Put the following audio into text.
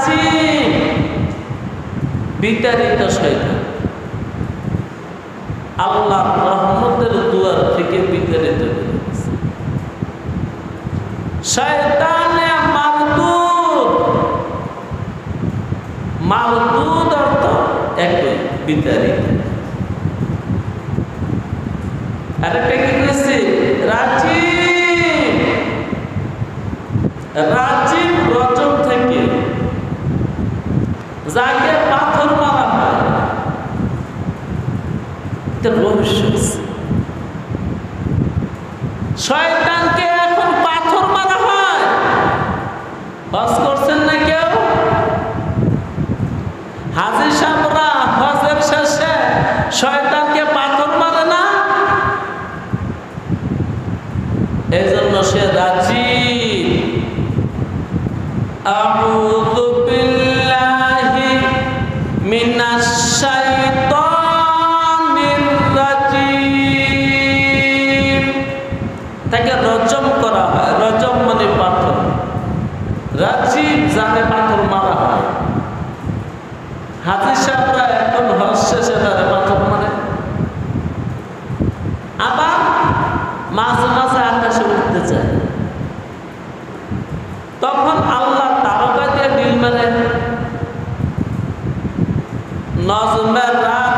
রাজিম, বিতাড়িত শয়তান, আল্লাহর রহমতের দুয়ার থেকে বিতাড়িত হয়ে গেছে। শয়তানে মারদুদ, মারদুদ অর্থ একই, বিতাড়িত। আরেকটা কি করেছে? রাজিম, রাজিম রজম থেকে, যাকে পাথর মারা হয়। এটার রহস্য আছে। শয়তানকে এখন পাথর মারা হয়। হজ করছেন না কেউ? হাজী সাহেবরা হজের শেষে শয়তানকে পাথর মারে না? এই জন্য সে রাজিম। আউযু বিল্লাহি মিনাশ শাইতানির রাজিম। তাকে রজম করা হয়। রজম মানে পাথর। রাজিম যাকে পাথর মারা হয়। হাজী সাহেবরা এখন হজ শেষে তারা পাথর মারে। আবার মাঝে মাঝে আকাশে উঠতে চায়, তখন আল্লাহ তারকা দিয়ে ডিল মারে। নজমের রাত